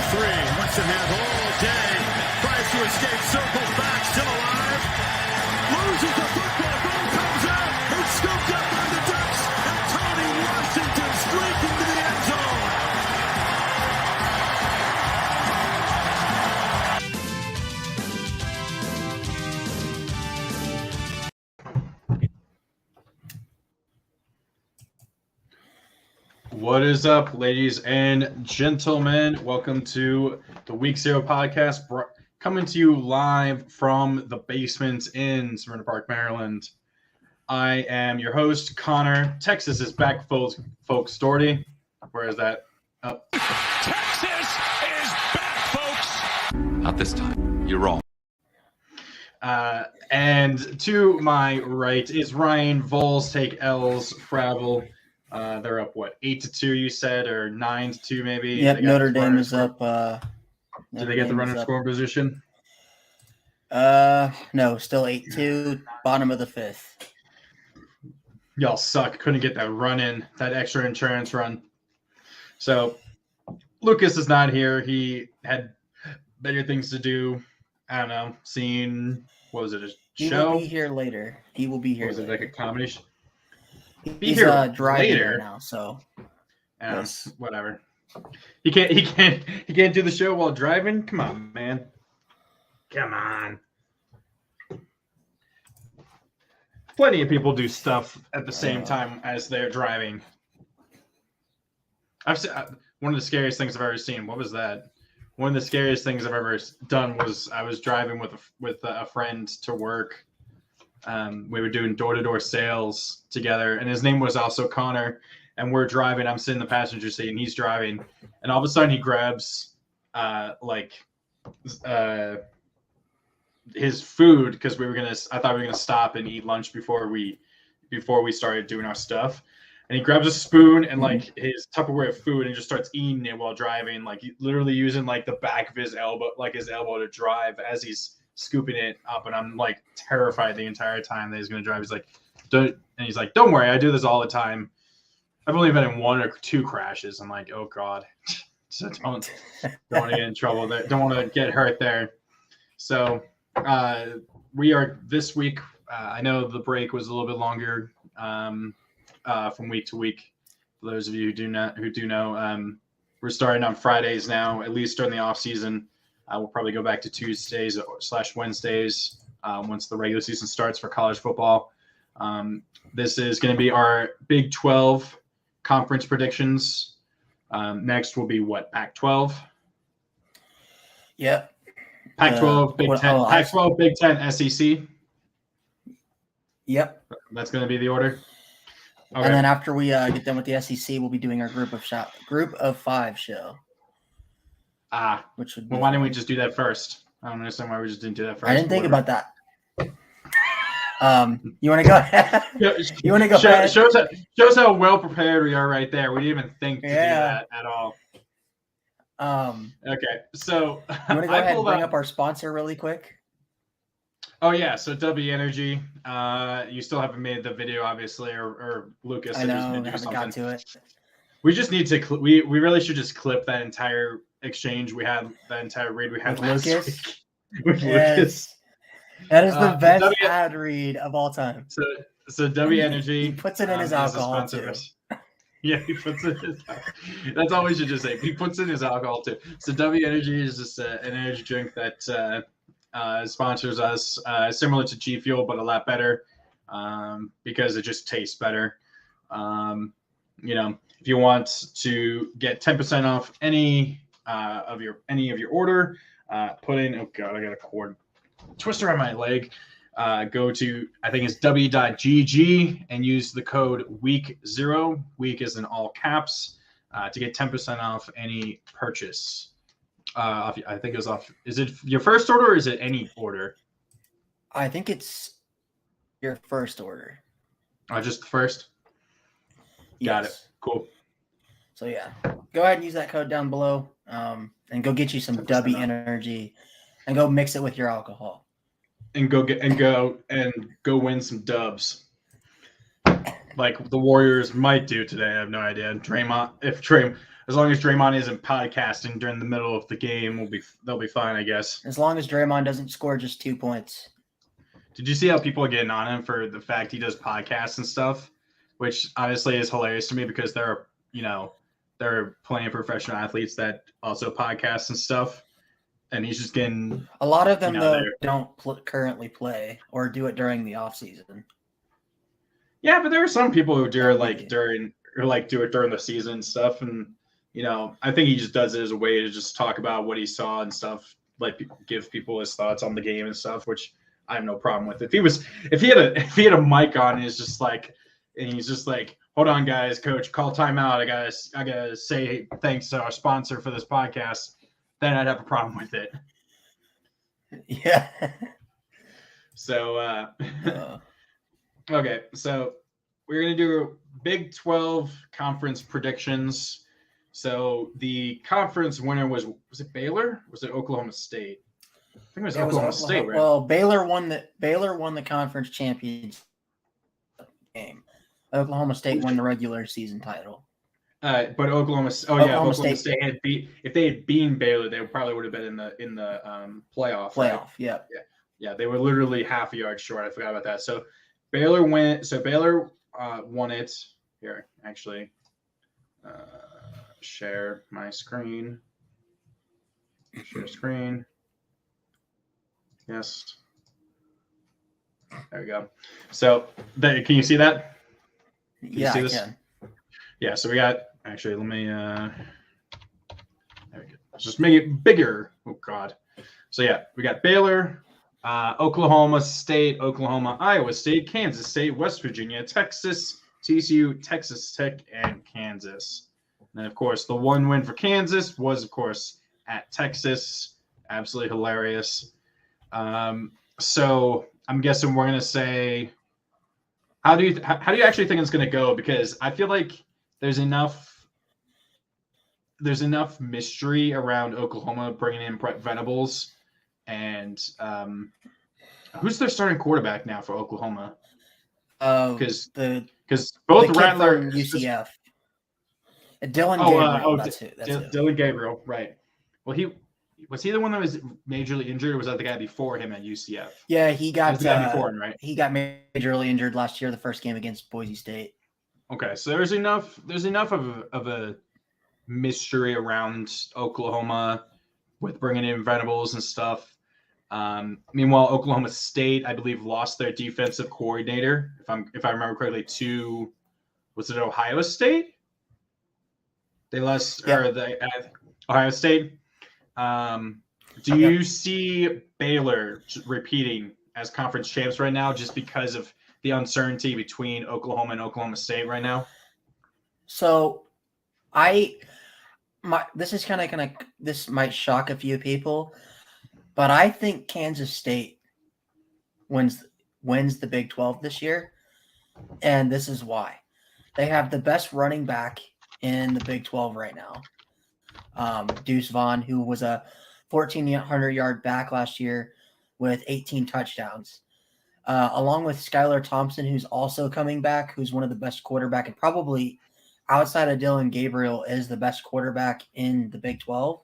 three. Wants to have all day. Tries to escape, circles back, still alive. Loses the football, ball comes out. It's scooped up by the Ducks. And Tony Washington streaking to the end zone. What is up, ladies and gentlemen? Welcome to the Week 0 podcast, coming to you live from the basement in Smyrna Park, Maryland. I am your host, Connor. Texas is back, folks. Doherty, where is that? Oh. Texas is back, folks. Not this time. You're wrong. And to my right is Ryan. Vols take L's. Fravel. They're up, 8-2, you said, or 9-2 maybe? Yep, Notre Dame is up. Did they get the runner scoring position? No, still 8-2, bottom of the fifth. Y'all suck. Couldn't get that run in, that extra insurance run. So Lucas is not here. He had better things to do. I don't know. Seeing, what was it, a show? He will be here later. Was it like a comedy show? He's driving later now, so yes. Whatever. He can't do the show while driving. Come on, man. Come on. Plenty of people do stuff at the same time as they're driving. I've seen one of the scariest things I've ever seen. What was that? One of the scariest things I've ever done was I was driving with a friend to work. We were doing door-to-door sales together, and his name was also Connor, and we're driving. I'm sitting in the passenger seat, and he's driving, and all of a sudden he grabs his food, because I thought we were gonna stop and eat lunch before we started doing our stuff, and he grabs a spoon and his Tupperware of food and just starts eating it while driving, literally using the back of his elbow, his elbow to drive as he's scooping it up, and I'm terrified the entire time that he's going to drive. He's like, don't worry, I do this all the time. I've only been in 1 or 2 crashes. I'm like, oh god, so don't want to get in trouble there. Don't want to get hurt there. So we are this week. I know the break was a little bit longer from week to week. For those of you who do know, we're starting on Fridays now, at least during the off season. We'll probably go back to Tuesdays/Wednesdays once the regular season starts for college football. This is going to be our Big 12 conference predictions. Next will be Pac-12? Yep. Pac-12, Big 10, Pac-12, Big 10, SEC. Yep. That's going to be the order. Okay. And then after we get done with the SEC, we'll be doing our group of 5 show. Which would why didn't we just do that first? I don't understand why we just didn't do that first. I didn't think about that. You want to go ahead? You want to go ahead? Shows how well prepared we are right there. We didn't even think to do that at all. Okay, so you want to go ahead and bring up our sponsor really quick? Oh yeah, so W Energy. You still haven't made the video, obviously, or Lucas. I know, I haven't got to it. We just need to. We really should just clip that entire exchange we had, that entire read we had with last Lucas. Week. With Lucas. That is the best ad read of all time. So W Energy. He puts it in his alcohol too. Yeah, he puts it in his That's all we should just say. He puts in his alcohol too. So W Energy is just an energy drink that sponsors us, similar to G Fuel, but a lot better because it just tastes better. If you want to get 10% off any of your order, put in. Oh god, I got a cord twister on my leg. Go to, I think it's w.gg and use the code WEEK0. Week is in all caps to get 10% off any purchase. I think it was off. Is it your first order or is it any order? I think it's your first order. Just the first? Got it. Cool. So yeah, go ahead and use that code down below, and go get you some W Energy, and go mix it with your alcohol. And go win some dubs, like the Warriors might do today. I have no idea. as long as Draymond isn't podcasting during the middle of the game, they'll be fine, I guess. As long as Draymond doesn't score just 2 points. Did you see how people are getting on him for the fact he does podcasts and stuff, which honestly is hilarious to me because there are plenty of professional athletes that also podcast and stuff, and he's just getting a lot of them though don't currently play or do it during the off season. Yeah, but there are some people who do it do it during the season and stuff, and I think he just does it as a way to just talk about what he saw and stuff, like give people his thoughts on the game and stuff, which I have no problem with. If he had a mic on and he's just like, hold on guys, coach, call timeout. I gotta say thanks to our sponsor for this podcast, then I'd have a problem with it. Yeah. So okay, so we're gonna do Big 12 conference predictions. So the conference winner was it Baylor? Was it Oklahoma State? I think it was Oklahoma State, right? Well, Baylor won the conference championship game. Oklahoma State won the regular season title. But Oklahoma State if they had beaten Baylor, they probably would have been in the playoff. Right? Yeah. They were literally half a yard short. I forgot about that. So Baylor won it. Here, actually, share my screen. Share screen. Yes. There we go. So, can you see that? Can you see this? I can. Yeah. So we got. Actually, let me. There we go. Let's just make it bigger. Oh God. So yeah, we got Baylor, Oklahoma State, Oklahoma, Iowa State, Kansas State, West Virginia, Texas, TCU, Texas Tech, and Kansas. And then, of course, the one win for Kansas was, of course, at Texas. Absolutely hilarious. So I'm guessing we're gonna say, how do you actually think it's gonna go? Because I feel like there's enough mystery around Oklahoma bringing in Brett Venables, and who's their starting quarterback now for Oklahoma? Because both Rattler UCF. Dylan Gabriel. That's it. Dylan Gabriel, right? Well, was he the one that was majorly injured, or was that the guy before him at UCF? Yeah, he got the guy before him, right? He got majorly injured last year, the first game against Boise State. Okay, so there's enough of a mystery around Oklahoma with bringing in Venables and stuff. Meanwhile, Oklahoma State, I believe, lost their defensive coordinator, if I remember correctly, to, was it Ohio State? They lost Ohio State. Do you see Baylor repeating as conference champs right now, just because of the uncertainty between Oklahoma and Oklahoma State right now? So, this might shock a few people, but I think Kansas State wins the Big 12 this year, and this is why. They have the best running back in the Big 12 right now. Deuce Vaughn, who was a 1,400-yard back last year with 18 touchdowns, along with Skylar Thompson, who's also coming back, who's one of the best quarterback, and probably outside of Dylan Gabriel is the best quarterback in the Big 12.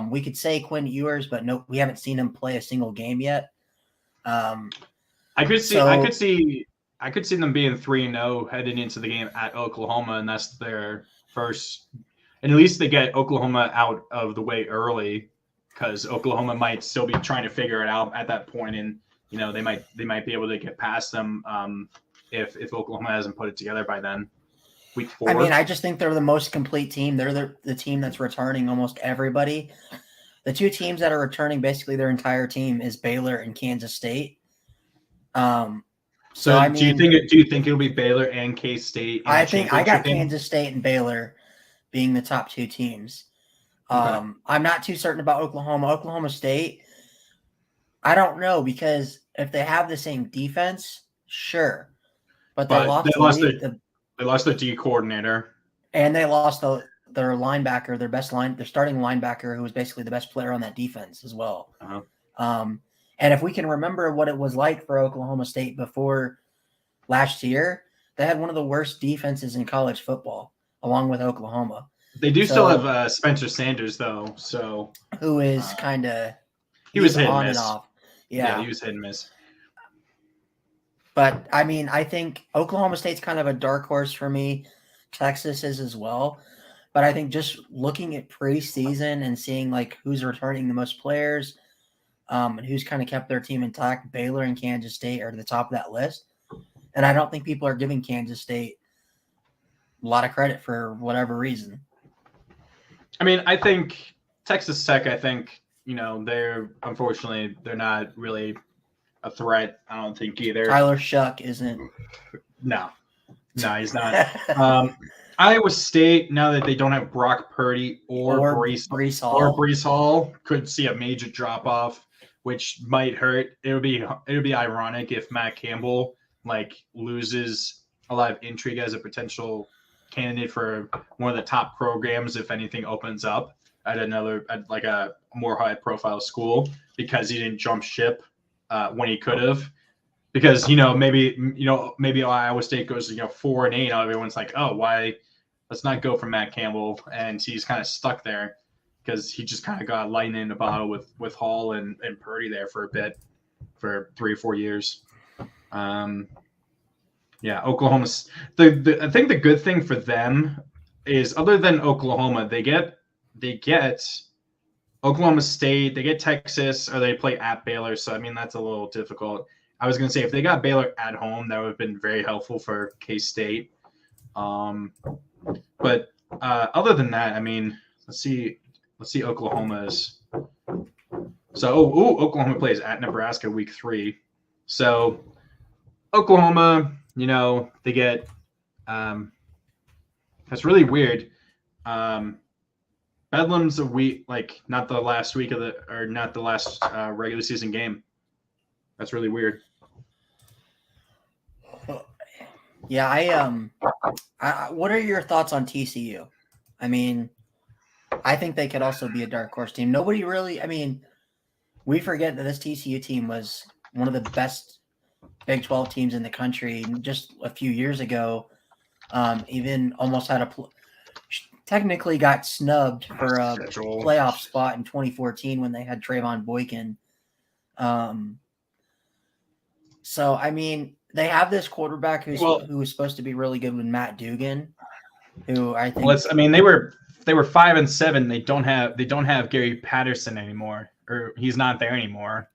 We could say Quinn Ewers, but no, we haven't seen him play a single game yet. I could see them being 3-0 heading into the game at Oklahoma, and that's their first. And at least they get Oklahoma out of the way early, because Oklahoma might still be trying to figure it out at that point, and they might be able to get past them if Oklahoma hasn't put it together by then. Week 4. I mean, I just think they're the most complete team. They're the team that's returning almost everybody. The two teams that are returning basically their entire team is Baylor and Kansas State. Do you think it'll be Baylor and K-State? I think I got Kansas State and Baylor being the top two teams. Okay. I'm not too certain about Oklahoma. Oklahoma State, I don't know, because if they have the same defense, sure, but they lost their D coordinator, and they lost their linebacker, their starting linebacker, who was basically the best player on that defense as well. Uh-huh. And if we can remember what it was like for Oklahoma State before last year, they had one of the worst defenses in college football, along with Oklahoma. They do still have Spencer Sanders though, so who is kind of he was hit and on miss. and off. Yeah, he was hit and miss. But I mean, I think Oklahoma State's kind of a dark horse for me. Texas is as well. But I think just looking at preseason and seeing like who's returning the most players, and who's kind of kept their team intact, Baylor and Kansas State are at the top of that list. And I don't think people are giving Kansas State a lot of credit for whatever reason. I mean, I think Texas Tech, they're unfortunately they're not really a threat. I don't think either. Tyler Shuck isn't. No, he's not. Iowa State, now that they don't have Brock Purdy or Breece Hall, could see a major drop off, which might hurt. It would be ironic if Matt Campbell loses a lot of intrigue as a potential candidate for one of the top programs if anything opens up at a more high profile school, because he didn't jump ship when he could have. Because maybe Iowa State goes 4-8, everyone's like, oh, why? Let's not go for Matt Campbell, and he's kind of stuck there because he just kind of got lightning in a bottle with Hall and Purdy there for a bit, for 3 or 4 years. Oklahoma. I think the good thing for them is, other than Oklahoma, they get Oklahoma State, they get Texas, or they play at Baylor. So I mean, that's a little difficult. I was going to say, if they got Baylor at home, that would have been very helpful for K-State. But other than that, I mean, let's see Oklahoma's. So, Oklahoma plays at Nebraska week 3. So, Oklahoma, they get. That's really weird. Bedlam's a week, not the last week not the last regular season game. That's really weird. Yeah, what are your thoughts on TCU? I mean, I think they could also be a dark horse team. Nobody really, I mean, we forget that this TCU team was one of the best Big 12 teams in the country just a few years ago. Even almost had technically got snubbed for a playoff spot in 2014 when they had Trayvon Boykin. So, I mean, they have this quarterback who was supposed to be really good with Matt Dugan, who I think. Well, they were 5-7. They don't have Gary Patterson anymore, or he's not there anymore.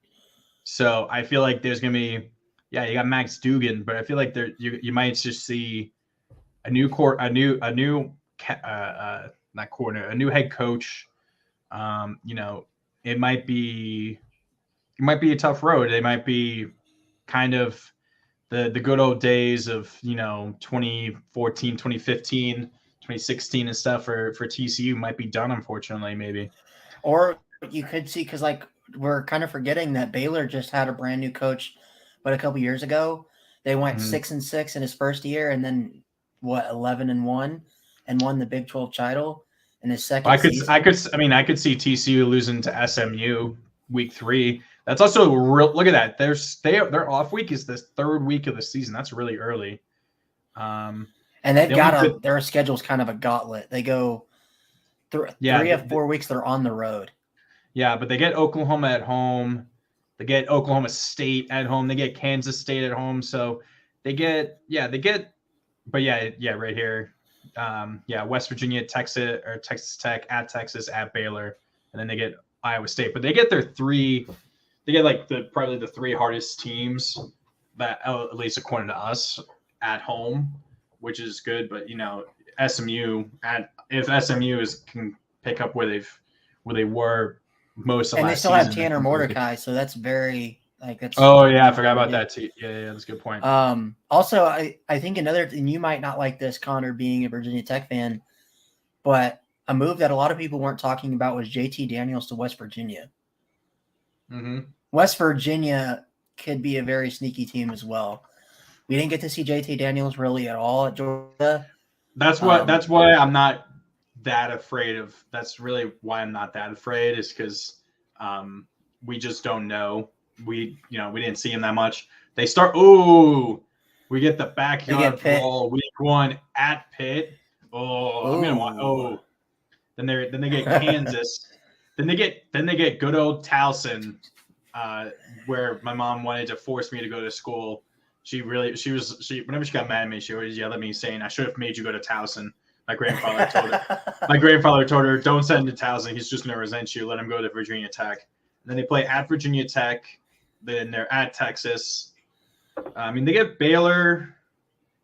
So I feel like there's gonna be, you got Max Dugan, but I feel like you might just see a new head coach. It might be a tough road. It might be kind of the good old days of 2014, 2015, 2016 and stuff for TCU might be done, unfortunately, maybe. Or you could see, because we're kind of forgetting that Baylor just had a brand new coach, but a couple years ago they went 6-6 in his first year, and then 11-1 and won the Big 12 title in his second season. I could see TCU losing to SMU week 3. That's also real. Look at that. Their off week is the 3rd week of the season. That's really early. And their schedule's kind of a gauntlet. They go 3 of 4 weeks. They're on the road. Yeah, but they get Oklahoma at home. They get Oklahoma State at home. They get Kansas State at home. So right here. West Virginia, Texas Tech, at Texas, at Baylor, and then they get Iowa State. But they get probably the 3 hardest teams, that at least according to us, at home, which is good. But if SMU can pick up where they were most of last season, and they still have Tanner Mordecai, so that's very that's. Oh yeah, I forgot about that too. Yeah, that's a good point. Also, I think another thing, you might not like this, Connor, being a Virginia Tech fan, but a move that a lot of people weren't talking about was JT Daniels to West Virginia. Mm-hmm. West Virginia could be a very sneaky team as well. We didn't get to see JT Daniels really at all at Georgia. That's why I'm not that afraid of. That's really why I'm not that afraid, is because we just don't know. We didn't see him that much. They start. We get the backyard brawl week 1 at Pitt. I'm gonna want. Then they get Kansas. then they get good old Towson, where my mom wanted to force me to go to school. She whenever she got mad at me, she always yelled at me saying, "I should have made you go to Towson." My grandfather told her, "Don't send him to Towson. He's just going to resent you. Let him go to Virginia Tech." And then they play at Virginia Tech. Then they're at Texas. They get Baylor,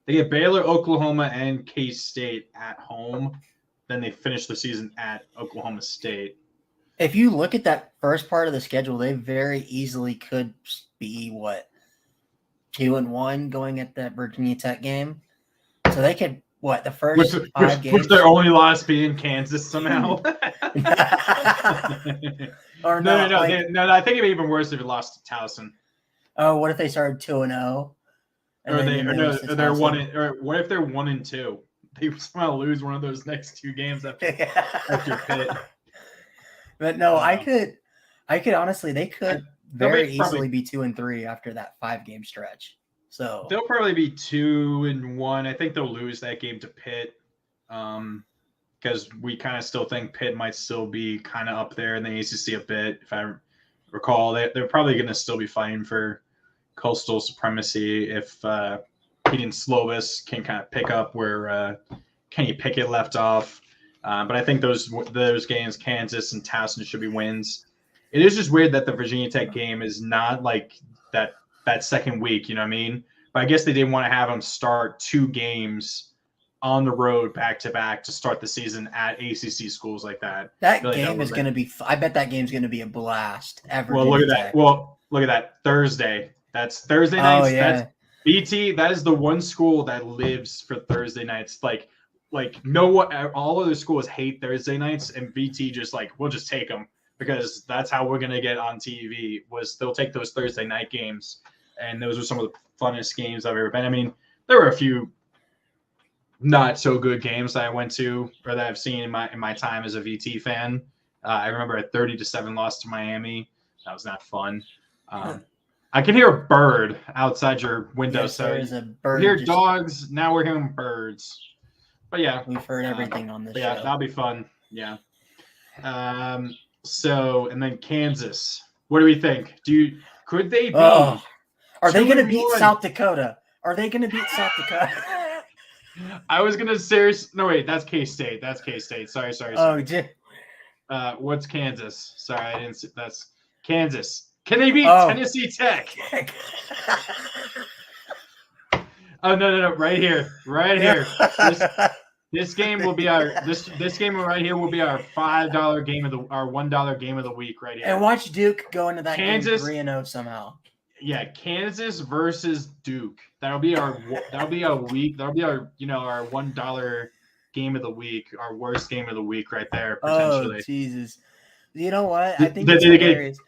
Oklahoma, and K-State at home. Then they finish the season at Oklahoma State. If you look at that first part of the schedule, they very easily could be 2-1 going at that Virginia Tech game. So they could the first 5 games with their only loss being Kansas somehow. Or no, I think it'd be even worse if it lost to Towson. Oh, what if they started 2-0? Or they're 1. Or what if they're 1-2? They somehow lose one of those next 2 games after Pitt. But no, I could honestly, they could very easily be 2-3 after that 5-game stretch. So they'll probably be 2-1. I think they'll lose that game to Pitt, because we kind of still think Pitt might still be kind of up there in the ACC a bit. If I recall, they're probably going to still be fighting for coastal supremacy if Keaton Slovis can kind of pick up where Kenny Pickett left off. But I think those games, Kansas and Towson, should be wins. It is just weird that the Virginia Tech game is not like that second week, you know what I mean? But I guess they didn't want to have them start 2 games on the road back-to-back to start the season at ACC schools like that. That game is going to be – I bet that game's going to be a blast. Look at that. Well, look at that. Thursday. That's Thursday nights. Oh, yeah. That's BT. That is the one school that lives for Thursday nights. Like all other schools hate Thursday nights, and BT just we'll just take them because that's how we're going to get on TV. They'll take those Thursday night games, and those are some of the funnest games I've ever been. I mean, there were a few not so good games that I went to or that I've seen in my time as a VT fan. I remember a 30-7 loss to Miami. That was not fun. I can hear a bird outside your window. Yes, so there is a bird. we hear dogs. Now we're hearing birds. But yeah, we've heard everything on this show. Yeah, that'll be fun. Yeah. So and then Kansas. What do we think? Could they be? Are they going to beat South Dakota? Are they going to beat South Dakota? I was gonna no wait, that's K-State. That's K-State. Sorry. Oh, what's Kansas? Sorry, I didn't see. That's Kansas. Can they beat Tennessee Tech? Oh no! Right here. This game will be our this game right here will be our $5 game our $1 game of the week right here. And watch Duke go into that Kansas, game 3-0 somehow. Yeah, Kansas versus Duke. That'll be our week. That'll be our our $1 game of the week, our worst game of the week right there potentially. Oh Jesus! You know what? I think it's hilarious.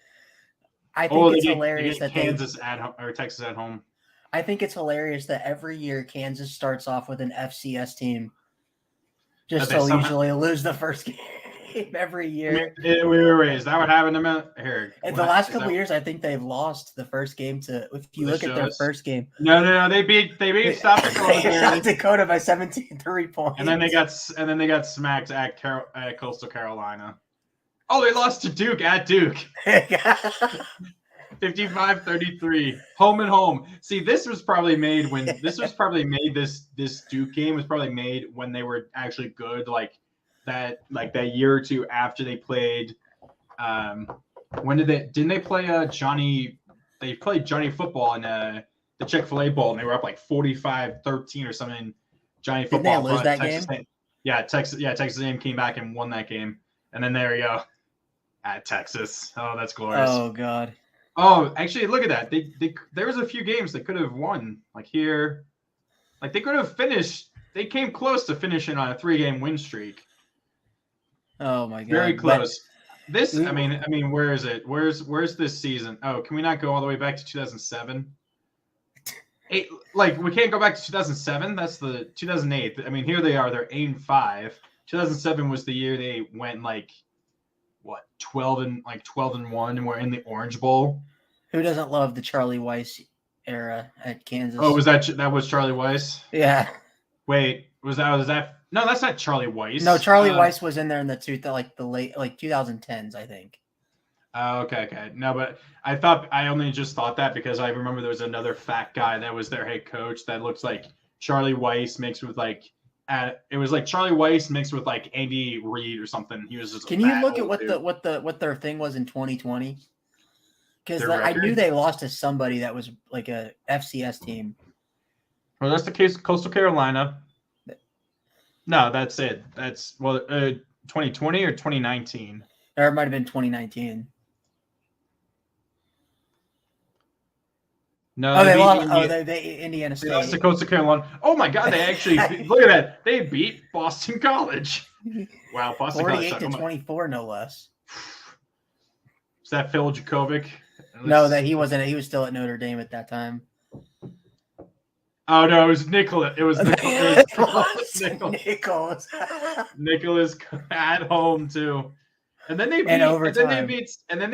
Hilarious that Kansas at home or Texas at home. I think it's hilarious that every year Kansas starts off with an FCS team, just so usually lose the first game every year. Wait, is that what happened to here? In the last couple of years, I think they've lost the first game to. If you look at their first game, no, they beat South Dakota. South Dakota by 17-3 points, and then they got smacked at Coastal Carolina. Oh, they lost to Duke at Duke. 55-33. Home and home. See, this was probably made this Duke game was probably made when they were actually good, that year or two after they played. When didn't they play Johnny? They played Johnny football in the Chick-fil-A Bowl, and they were up 45-13 or something. Johnny football. Didn't they lose that game? Texas A&M came back and won that game, and then there you go at Texas. Oh, that's glorious. Oh God. Oh, actually, look at that. There was a few games they could have won. Here, they could have finished. They came close to finishing on a 3-game win streak. Oh my God! Very close. I mean, where is it? Where's this season? Oh, can we not go all the way back to 2007? We can't go back to 2007. That's the 2008. I mean, here they are. They're 8-5. 2007 was the year they went 12-1, and we're in the Orange Bowl. Who doesn't love the Charlie Weiss era at Kansas? Oh, was that was Charlie Weiss? Yeah. Wait, was that No, that's not Charlie Weiss. No, Charlie Weiss was in there in the late 2010s, I think. Oh, okay. No, but I only just thought that because I remember there was another fat guy that was their head coach that looked like Charlie Weiss mixed with like it was like Charlie Weiss mixed with like Andy Reid or something. He was just. Can you look at what their thing was in 2020? Because I knew they lost to somebody that was like a FCS team. Well, that's the case. Coastal Carolina. No, that's it. That's 2020 or 2019. Or it might have been 2019. No, they lost. Indiana State. They lost to Coastal Carolina. Oh my God! They actually look at that. They beat Boston College. Wow, Boston 48 to 24, no less. Is that Phil Jakovic? No, that he wasn't. He was still at Notre Dame at that time. Oh no, it was Nicholas. It was Nicholas. Nicholas at home too, and then they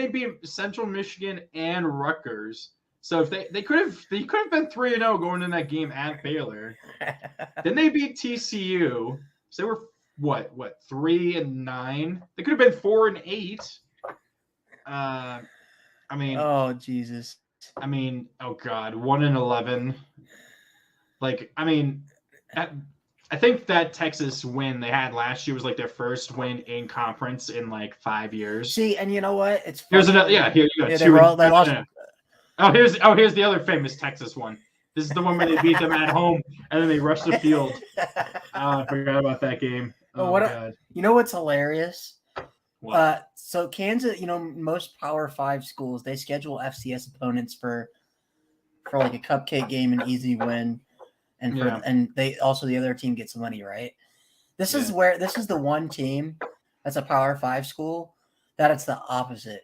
beat Central Michigan and Rutgers. So if they could have been 3-0 going in that game at Baylor. Then they beat TCU. So they were what 3-9. They could have been 4-8. I mean, oh Jesus. I mean, oh God, 1-11. Like, I mean, I think that Texas win they had last year was like their first win in conference in like 5 years. See, and you know what? It's funny. Here's another. Yeah, here you go. They lost. Here's the other famous Texas one. This is the one where they beat them at home and then they rushed the field. I forgot about that game. Oh my God. You know what's hilarious? What? So Kansas, most Power 5 schools, they schedule FCS opponents for like a cupcake game, an easy win, and they also the other team gets money, right? This is the one team that's a Power 5 school that it's the opposite.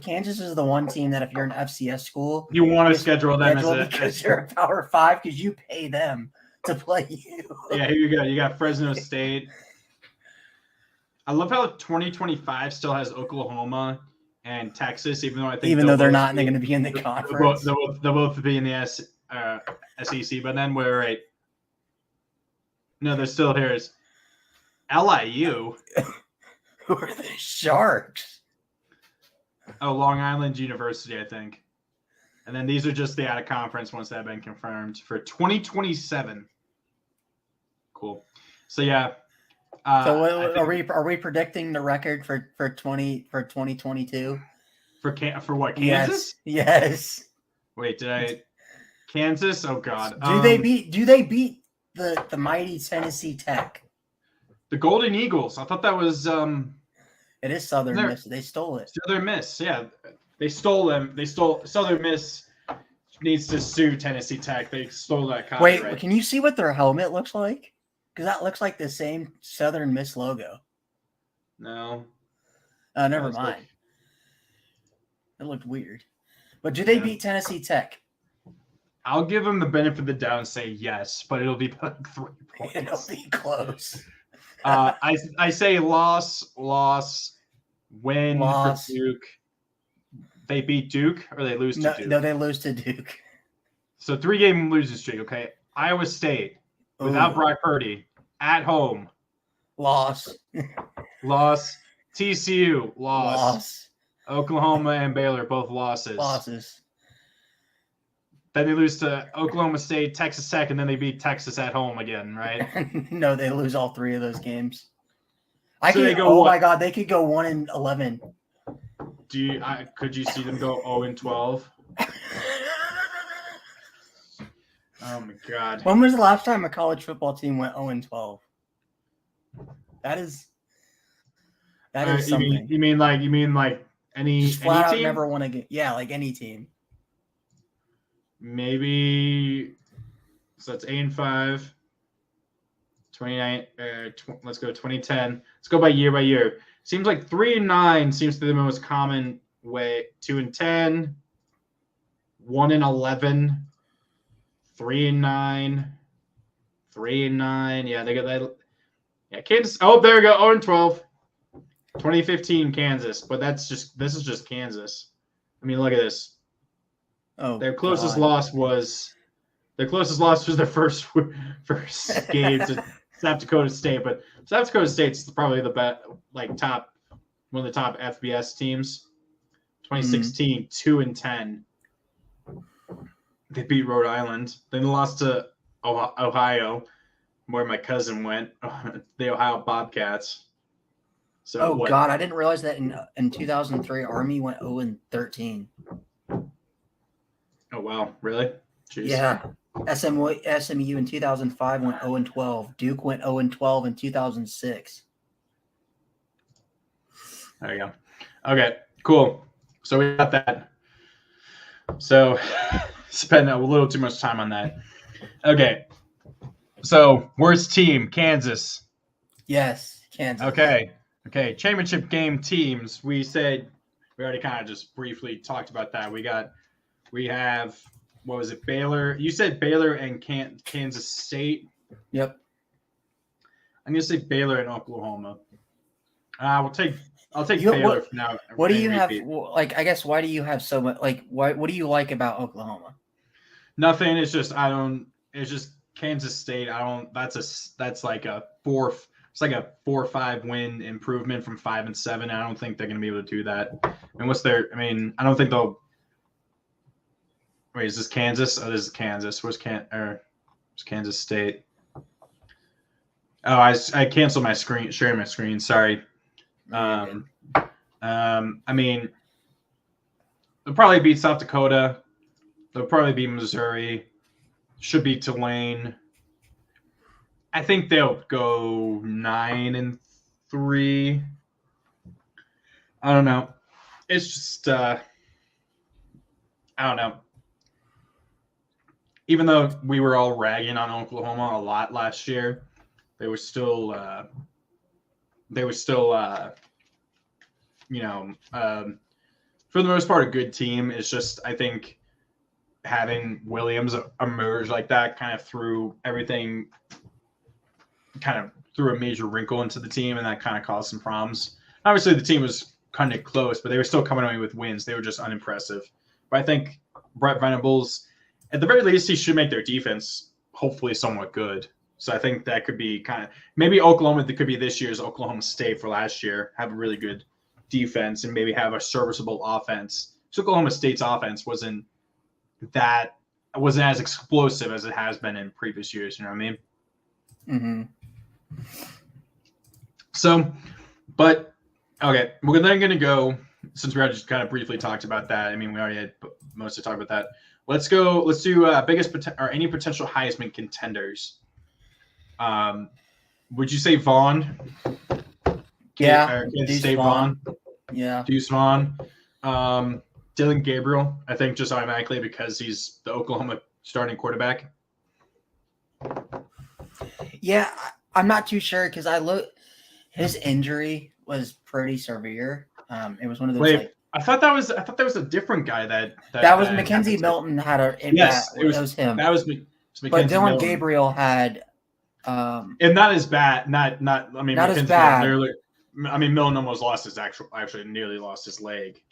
Kansas is the one team that if you're an FCS school, you want to schedule them because you're a Power 5 because you pay them to play you. Yeah, here you go. You got Fresno State. I love how 2025 still has Oklahoma and Texas, even though they're not, and they're going to be in the conference. They'll both be in the SEC, but then we're right. No, they're still here. Is LIU. Who are the Sharks? Oh, Long Island University, I think. And then these are just the out-of-conference ones that have been confirmed for 2027. Cool. So, yeah. So are we predicting the record for 2022? For what, Kansas? Yes. Wait, Kansas? Oh God. Do they beat the mighty Tennessee Tech? The Golden Eagles. I thought that was It is Southern Miss. They stole it. Southern Miss, yeah. They stole them. Southern Miss needs to sue Tennessee Tech. They stole that copyright. Wait, can you see what their helmet looks like? Because that looks like the same Southern Miss logo. No. Never mind. It looked weird. But do they beat Tennessee Tech? I'll give them the benefit of the doubt and say yes, but it'll be like 3 points. It'll be close. I say loss, win for Duke. They beat Duke or they lose to Duke? No, they lose to Duke. So 3-game losing streak, okay? Iowa State, without Brock Purdy, at home. Loss. TCU, loss. Oklahoma and Baylor, both losses. Then they lose to Oklahoma State, Texas Tech, and then they beat Texas at home again, right? No, they lose all 3 of those games. My God, they could go 1-11. Could you see them go 0-12? Oh my God! When was the last time a college football team went 0-12? That is something. You mean like any just flat out team? Never won a game. Yeah, like any team. Maybe. So that's 8-5. 29. Let's go 2010. Let's go by year. Seems like 3-9 seems to be the most common way. 2-10. 1-11. 3-9. 3-9. Yeah, they got that. Yeah, Kansas. Oh, there we go. 0-12. 2015 Kansas, but this is just Kansas. I mean, look at this. Oh, their closest loss was their first game South Dakota State, but South Dakota State's probably the best, like one of the top FBS teams. 2016, 2-10. They beat Rhode Island. Then they lost to Ohio, where my cousin went, the Ohio Bobcats. So God, I didn't realize that in 2003, Army went 0-13. Oh wow, really? Jeez. Yeah. SMU in 2005 went 0-12. Duke went 0-12 in 2006. There you go. Okay, cool. So we got that. So spend a little too much time on that. Okay. So worst team, Kansas. Yes, Kansas. Okay. Championship game teams. We already kind of just briefly talked about that. We have what was it? Baylor. You said Baylor and Kansas State. Yep. I'm gonna say Baylor and Oklahoma. I'll take Baylor for now. What do you have? Like, I guess, why do you have so much? Like, what do you like about Oklahoma? Nothing. It's just It's just Kansas State. That's like a 4 or 5 win improvement from 5 and 7. I don't think they're gonna be able to do that. I don't think they'll. Wait, is this Kansas? Oh, this is Kansas. Where's Kansas State? Oh, I canceled my screen, sharing my screen. Sorry. They'll probably beat South Dakota. They'll probably beat Missouri. Should beat Tulane. I think they'll go 9-3. I don't know. It's just I don't know. Even though we were all ragging on Oklahoma a lot last year, they were still for the most part, a good team. It's just, I think, having Williams emerge like that kind of threw everything, kind of threw a major wrinkle into the team, and that kind of caused some problems. Obviously, the team was kind of close, but they were still coming away with wins. They were just unimpressive. But I think Brett Venables, at the very least, he should make their defense hopefully somewhat good. So I think that could be kind of maybe Oklahoma. That could be this year's Oklahoma State for last year. Have a really good defense and maybe have a serviceable offense. So Oklahoma State's offense wasn't as explosive as it has been in previous years. You know what I mean? Mm-hmm. So, but okay, we're then going to go, since we already just kind of briefly talked about that. I mean, we already had mostly talked about that. Let's do any potential Heisman contenders. Would you say Vaughn? Yeah, Kansas State Vaughn. Yeah, Deuce Vaughn. Dylan Gabriel, I think, just automatically because he's the Oklahoma starting quarterback. Yeah, I'm not too sure because his injury was pretty severe. It was one of those. Wait, I thought that was a different guy that was Mackenzie Milton had a. Yes, it was him. That was Mackenzie but Dylan Milton. Gabriel had. And not as bad. Not. I mean, not as bad. Milton almost actually nearly lost his leg.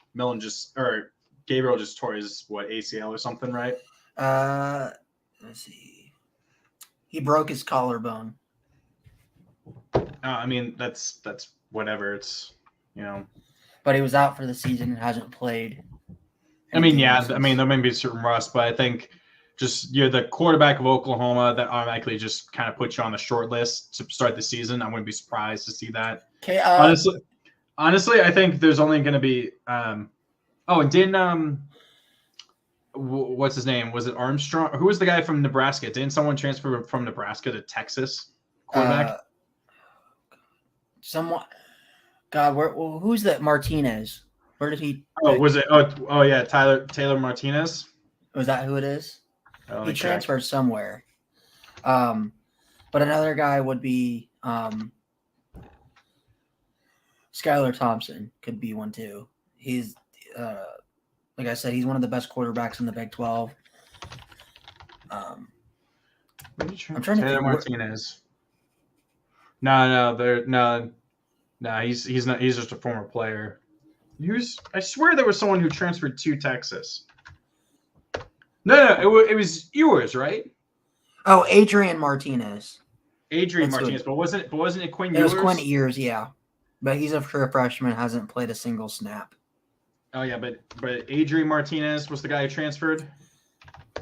Gabriel just tore his ACL or something, right? Let's see. He broke his collarbone. I mean, that's whatever. It's But he was out for the season and hasn't played. I mean, yeah. I mean, there may be certain rust, but I think just you're the quarterback of Oklahoma that automatically just kind of puts you on the short list to start the season. I wouldn't be surprised to see that. Okay. Honestly, I think there's only going to be. And didn't what's his name? Was it Armstrong? Who was the guy from Nebraska? Didn't someone transfer from Nebraska to Texas? Quarterback. Who's that? Martinez. Where did he? Was it? Oh yeah, Taylor Martinez. Was that who it is? He transferred somewhere. But another guy would be Skylar Thompson. Could be one too. He's like I said, he's one of the best quarterbacks in the Big 12. I'm trying to Taylor think Martinez. No. He's not. He's just a former player. I swear there was someone who transferred to Texas. No, it was yours, right? Oh, Adrian Martinez. Adrian That's Martinez, but wasn't it Quinn It was Ewers? Quinn Ewers, yeah. But he's a true freshman, hasn't played a single snap. Oh yeah, but Adrian Martinez was the guy who transferred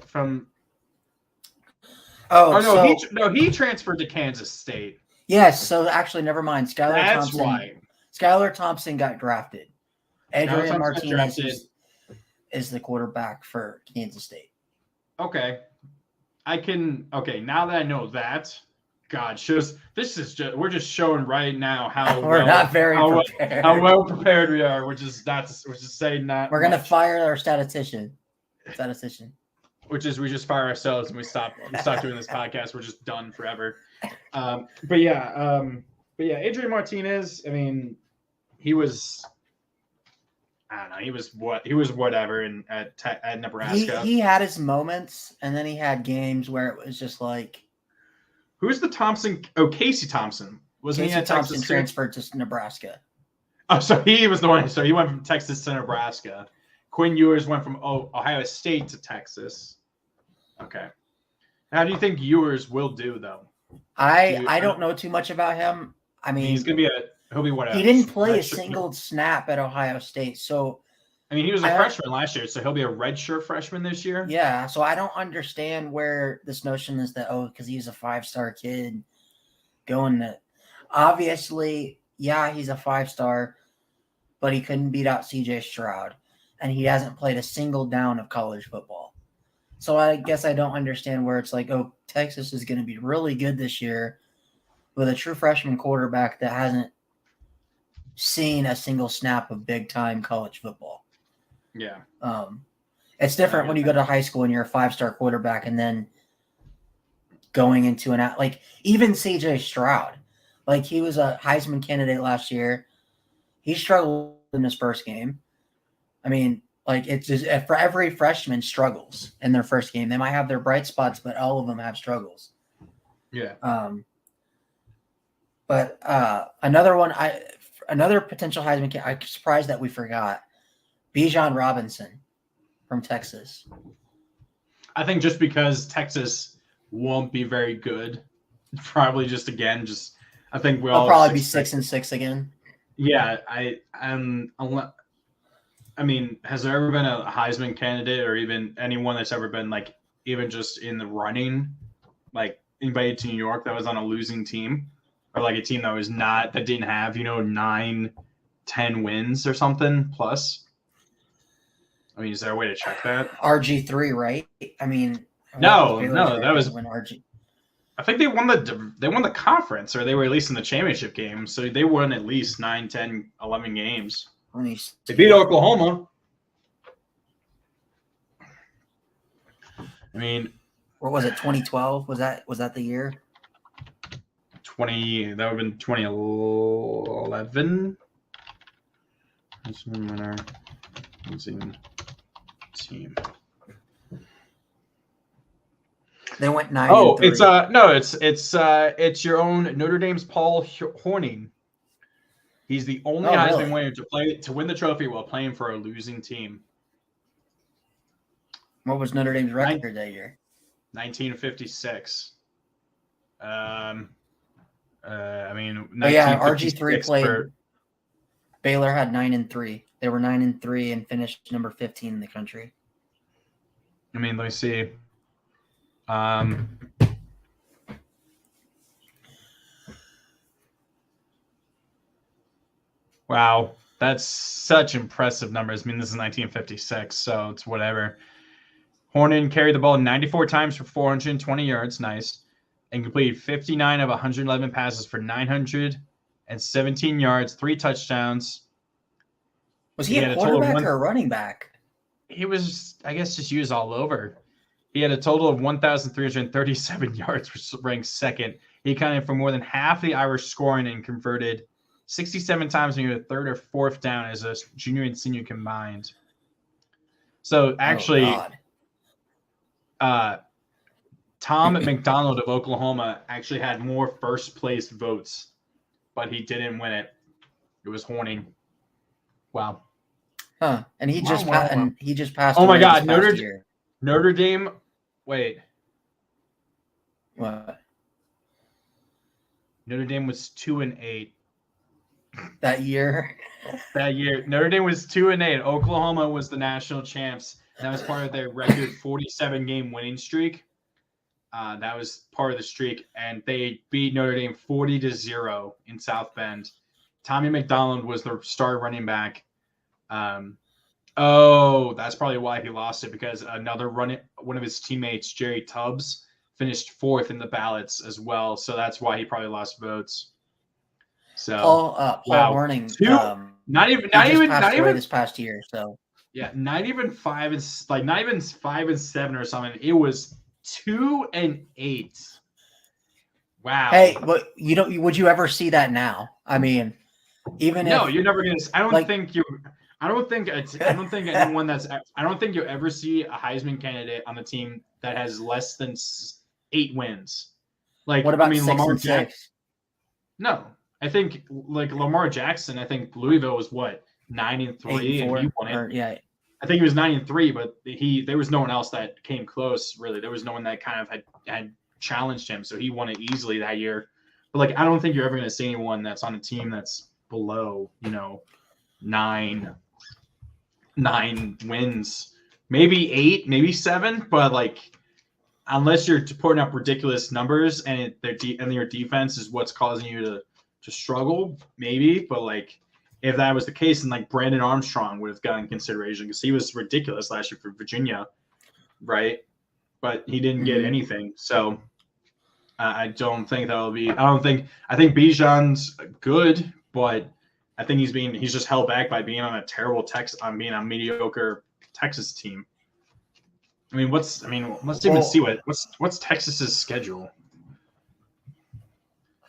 from. Oh, he transferred to Kansas State. Yes, so actually, never mind. That's why. Skylar Thompson got drafted. Adrian Thompson Martinez is the quarterback for Kansas State. Okay. Now that I know that, God, we're just showing right now how not very prepared. How well prepared we are. We're just saying that. We're gonna fire our statistician. Which is we just fire ourselves and we stop doing this podcast. We're just done forever. But yeah, Adrian Martinez, I mean, he was, I don't know, he was whatever at Nebraska. He had his moments, and then he had games where it was just like, who's the Thompson? Oh, Casey Thompson. Wasn't Casey he at Thompson Texas transferred to Nebraska. Oh, so he was the one. So he went from Texas to Nebraska. Quinn Ewers went from Ohio State to Texas. Okay. How do you think Ewers will do, though? I don't know too much about him. I mean, he'll be what? He didn't play a single snap at Ohio State, so. I mean, he was a freshman last year, so he'll be a redshirt freshman this year. Yeah, so I don't understand where this notion is that because he's a 5-star kid, going to. Obviously, yeah, he's a 5-star, but he couldn't beat out C.J. Stroud, and he hasn't played a single down of college football. So I guess I don't understand where it's like, Texas is going to be really good this year with a true freshman quarterback that hasn't seen a single snap of big-time college football. Yeah. It's different when you go to high school and you're a 5-star quarterback and then going into like even C.J. Stroud. Like he was a Heisman candidate last year. He struggled in his first game. I mean, like it's just for every freshman struggles in their first game. They might have their bright spots, but all of them have struggles. Yeah. But another potential Heisman candidate, I'm surprised that we forgot. Bijan Robinson from Texas. I think just because Texas won't be very good, probably I think we'll probably be 6-6 again. Yeah, I mean, has there ever been a Heisman candidate or even anyone that's ever been like even just in the running, like invited to New York that was on a losing team or like a team that didn't have 9-10 wins or something plus? I mean, is there a way to check that? RG3, right? I mean, no, that was when RG. I think they won the conference, or they were at least in the championship game, so they won at least 9, 10, 11 games. They beat Oklahoma. I mean, or was it 2012? Was that the year? That would have been 2011. Winner losing team. They went 9. Oh, it's it's your own Notre Dame's Paul Hornung. He's the only Heisman winner to win the trophy while playing for a losing team. What was Notre Dame's record that year? 1956. I mean, RG3 played. Baylor had 9-3. They were 9-3 and finished number 15 in the country. I mean, let me see. Wow, that's such impressive numbers. I mean, this is 1956, so it's whatever. Hornung carried the ball 94 times for 420 yards, nice, and completed 59 of 111 passes for 917 yards, 3 touchdowns. Was he a quarterback or a running back? He was, I guess, just used all over. He had a total of 1,337 yards, which ranked second. He accounted for more than half the Irish scoring and converted 67 times when he was third or fourth down as a junior and senior combined. So actually, Tom McDonald of Oklahoma actually had more first place votes, but he didn't win it. It was Hornung. Wow. Huh. And he just passed. Oh my God, Notre Dame. Wait. What? Notre Dame was 2-8 that year. that year. Notre Dame was 2-8. Oklahoma was the national champs. That was part of their record 47-game winning streak. That was part of the streak, and they beat Notre Dame 40-0 in South Bend. Tommy McDonald was the star running back. That's probably why he lost it, because one of his teammates, Jerry Tubbs, finished 4th in the ballots as well. So that's why he probably lost votes. So Paul Horning, not even this past year. So yeah, not even 5 and 7 or something. It was 2-8. Wow. Hey, but would you ever see that now? I mean, you're never gonna. I don't think anyone that's. I don't think you'll ever see a Heisman candidate on the team that has less than 8 wins. Like, what about 6 Lamar and 6? No, I think like Lamar Jackson. I think Louisville was 9-3, and he won it. Yeah. I think he was 9-3, but there was no one else that came close. Really, there was no one that kind of had challenged him, so he won it easily that year. But I don't think you're ever going to see anyone that's on a team that's below 9 wins, maybe 8, maybe 7, but unless you're putting up ridiculous numbers and your defense is what's causing you to struggle, maybe. But if that was the case, then Brandon Armstrong would have gotten consideration because he was ridiculous last year for Virginia, right? But he didn't get anything. So I don't think that'll be. I think Bijan's good, but I think he's just held back by being on a mediocre Texas team. Let's even see what's Texas's schedule.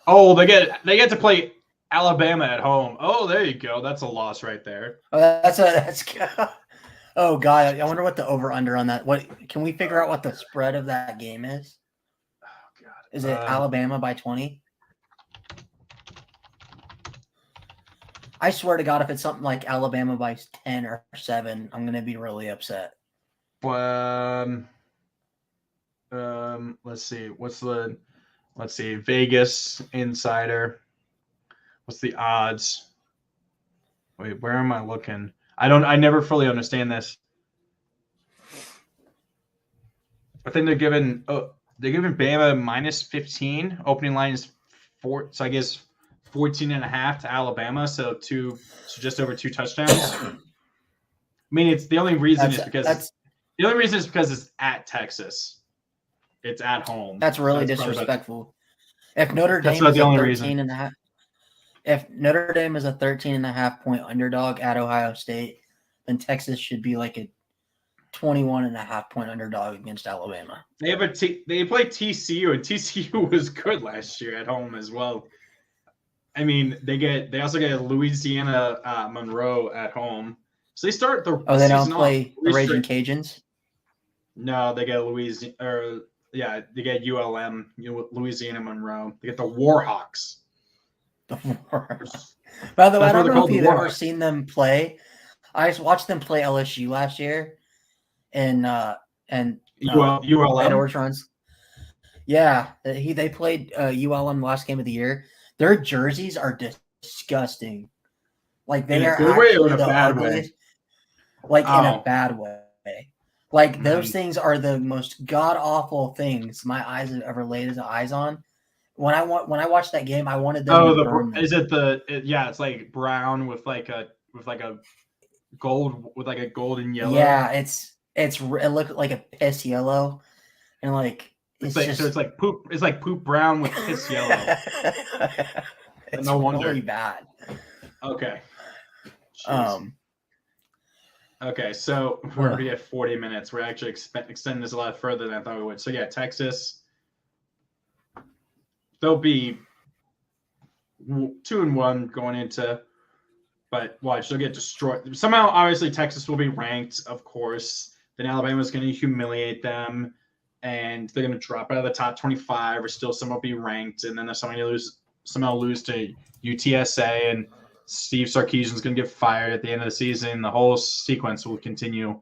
Oh, they get to play Alabama at home. Oh, there you go. That's a loss right there. Oh, that's. Oh God, I wonder what the over under on that. What can we figure out what the spread of that game is? Oh God, is it Alabama by 20? I swear to God, if it's something like Alabama by 10 or 7, I'm gonna be really upset. Let's see. Let's see. Vegas Insider. What's the odds? Wait, where am I looking? I never fully understand this. I think they're giving Bama minus 15. Opening line is 4, so I guess 14.5 to Alabama, so just over 2 touchdowns. It's the only reason is because it's at Texas. It's at home. That's really disrespectful. If Notre Dame is a 13.5, if Notre Dame is a 13.5 point underdog at Ohio State, then Texas should be a 21.5 point underdog against Alabama. They play TCU, and TCU was good last year at home as well. They also get Louisiana Monroe at home. So they start the they don't play the Raging Cajuns? No, they get they get ULM, Louisiana Monroe. They get the Warhawks. By the way, I don't know if you've ever seen them play. I just watched them play LSU last year, and ULM Orgeron's. Yeah, they played ULM last game of the year. Their jerseys are disgusting. They are actually the ugliest. In a bad way. Those things are the most god awful things my eyes have ever laid eyes on. When I watched that game, I wanted them to burn them. Is it it's brown with a gold with a golden yellow. Yeah, it looked like a piss yellow, and it's like poop. It's like poop brown with piss yellow. It's no wonder. Really bad. Okay. Jeez. Okay, so we're already at 40 minutes. We're actually extending this a lot further than I thought we would. So yeah, Texas. They'll be 2-1 going into, but watch, they'll get destroyed. Somehow, obviously, Texas will be ranked, of course. Then Alabama's going to humiliate them, and they're going to drop out of the top 25, or still somehow be ranked, and then there's somehow lose to UTSA, and Steve Sarkisian's going to get fired at the end of the season. The whole sequence will continue.